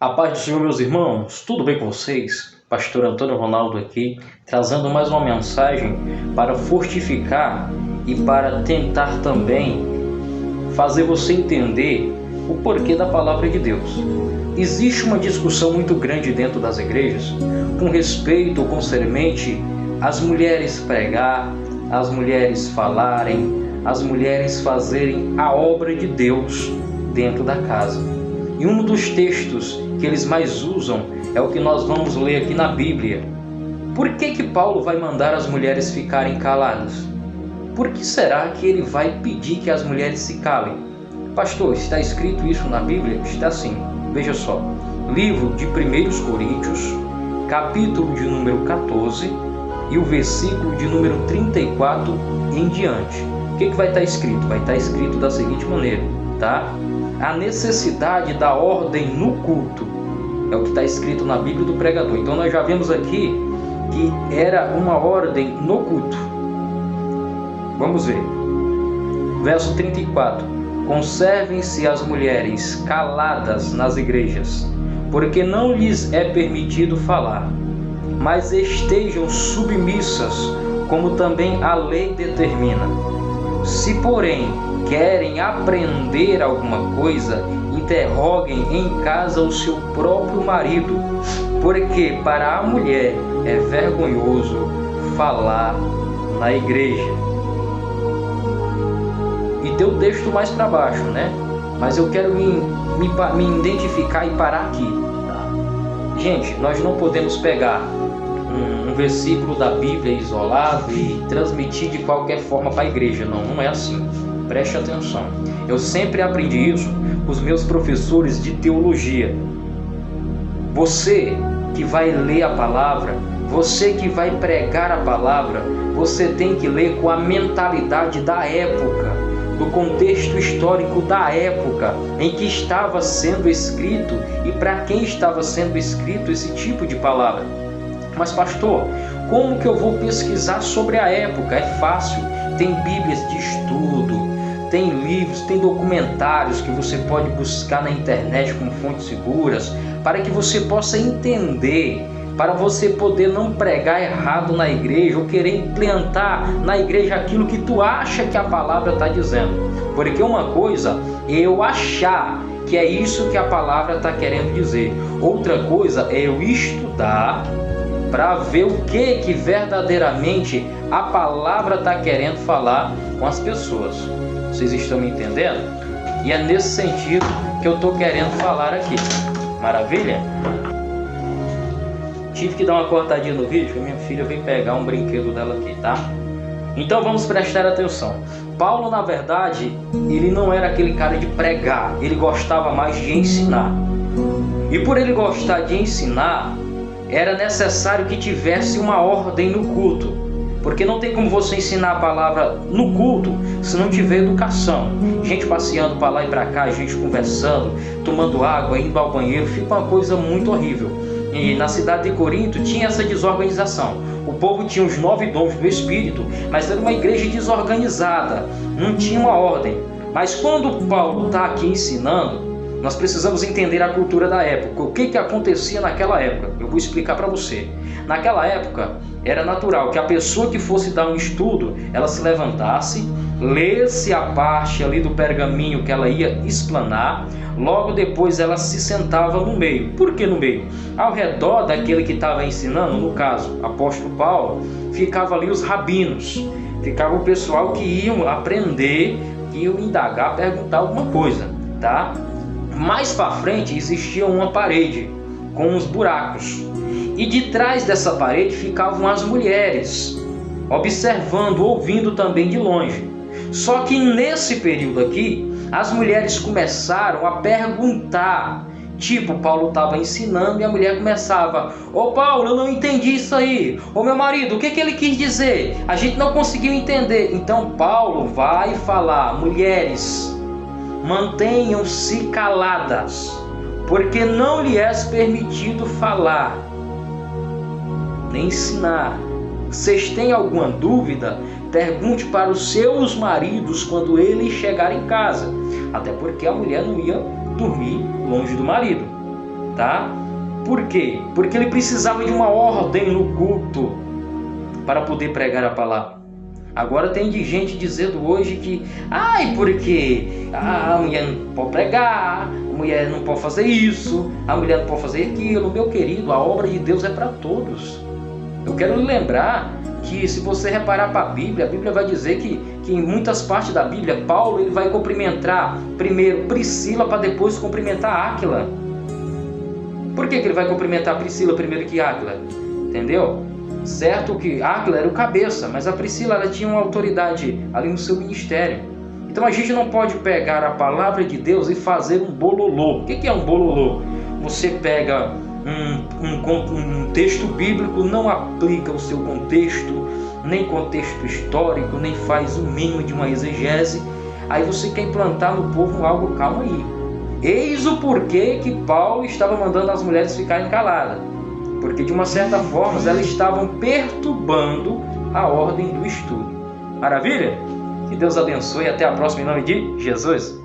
A paz do Senhor, meus irmãos, tudo bem com vocês? Pastor Antônio Ronaldo aqui, trazendo mais uma mensagem para fortificar e para tentar também fazer você entender o porquê da palavra de Deus. Existe uma discussão muito grande dentro das igrejas com respeito concernente às mulheres pregar, às mulheres falarem, às mulheres fazerem a obra de Deus dentro da casa. E um dos textos que eles mais usam é o que nós vamos ler aqui na Bíblia. Por que Paulo vai mandar as mulheres ficarem caladas? Por que será que ele vai pedir que as mulheres se calem? Pastor, está escrito isso na Bíblia? Está sim. Veja só. Livro de 1 Coríntios, capítulo de número 14 e o versículo de número 34 em diante. O que vai estar escrito? Vai estar escrito da seguinte maneira, tá? A necessidade da ordem no culto é o que está escrito na Bíblia do pregador. Então nós já vemos aqui que era uma ordem no culto. Vamos ver. Verso 34. Conservem-se as mulheres caladas nas igrejas, porque não lhes é permitido falar, mas estejam submissas, como também a lei determina. Se, porém, querem aprender alguma coisa, interroguem em casa o seu próprio marido, porque para a mulher é vergonhoso falar na igreja. E tem o texto mais para baixo, né? Mas eu quero me identificar e parar aqui. Tá? Gente, nós não podemos pegar um versículo da Bíblia isolado e transmitir de qualquer forma para a igreja. Não é assim. Preste atenção. Eu sempre aprendi isso com os meus professores de teologia. Você que vai ler a palavra, você que vai pregar a palavra, você tem que ler com a mentalidade da época, do contexto histórico da época em que estava sendo escrito e para quem estava sendo escrito esse tipo de palavra. Mas pastor, como que eu vou pesquisar sobre a época? É fácil, tem bíblias de estudo, tem livros, tem documentários que você pode buscar na internet com fontes seguras, para que você possa entender, para você poder não pregar errado na igreja ou querer implantar na igreja aquilo que tu acha que a palavra está dizendo. Porque uma coisa é eu achar que é isso que a palavra está querendo dizer. Outra coisa é eu estudar para ver o que verdadeiramente a palavra está querendo falar com as pessoas. Vocês estão me entendendo? E é nesse sentido que eu estou querendo falar aqui. Maravilha? Tive que dar uma cortadinha no vídeo, porque minha filha veio pegar um brinquedo dela aqui, tá? Então vamos prestar atenção. Paulo, na verdade, ele não era aquele cara de pregar, ele gostava mais de ensinar. E por ele gostar de ensinar, era necessário que tivesse uma ordem no culto. Porque não tem como você ensinar a palavra no culto se não tiver educação. Gente passeando para lá e para cá, gente conversando, tomando água, indo ao banheiro, fica uma coisa muito horrível. E na cidade de Corinto tinha essa desorganização. O povo tinha os 9 dons do Espírito, mas era uma igreja desorganizada, não tinha uma ordem. Mas quando Paulo está aqui ensinando, nós precisamos entender a cultura da época. O que acontecia naquela época? Eu vou explicar para você. Naquela época, era natural que a pessoa que fosse dar um estudo, ela se levantasse, lesse a parte ali do pergaminho que ela ia explanar, logo depois ela se sentava no meio. Por que no meio? Ao redor daquele que estava ensinando, no caso, apóstolo Paulo, ficava ali os rabinos, ficava o pessoal que iam aprender, que iam indagar, perguntar alguma coisa, tá? Mais para frente existia uma parede com uns buracos. E de trás dessa parede ficavam as mulheres, observando, ouvindo também de longe. Só que nesse período aqui, as mulheres começaram a perguntar. Tipo, Paulo estava ensinando e a mulher começava: Ô Paulo, eu não entendi isso aí. Ô meu marido, o que ele quis dizer? A gente não conseguiu entender. Então Paulo vai falar: mulheres, mantenham-se caladas, porque não lhe é permitido falar, nem ensinar. Vocês têm alguma dúvida? Pergunte para os seus maridos quando eles chegarem em casa. Até porque a mulher não ia dormir longe do marido, tá? Por quê? Porque ele precisava de uma ordem no culto para poder pregar a palavra. Agora tem de gente dizendo hoje que porque a mulher não pode pregar, a mulher não pode fazer isso, a mulher não pode fazer aquilo. Meu querido, a obra de Deus é para todos. Eu quero lhe lembrar que, se você reparar para a Bíblia vai dizer que em muitas partes da Bíblia, Paulo ele vai cumprimentar primeiro Priscila para depois cumprimentar Áquila. Por que ele vai cumprimentar Priscila primeiro que Áquila? Entendeu? Certo que Áquila era o cabeça, mas a Priscila ela tinha uma autoridade ali no seu ministério. Então a gente não pode pegar a palavra de Deus e fazer um bololô. O que é um bololô? Você pega um texto bíblico, não aplica o seu contexto, nem contexto histórico, nem faz o mínimo de uma exegese. Aí você quer implantar no povo algo, calma aí. Eis o porquê que Paulo estava mandando as mulheres ficarem caladas. Porque de uma certa forma elas estavam perturbando a ordem do estudo. Maravilha? Que Deus abençoe e até a próxima em nome de Jesus.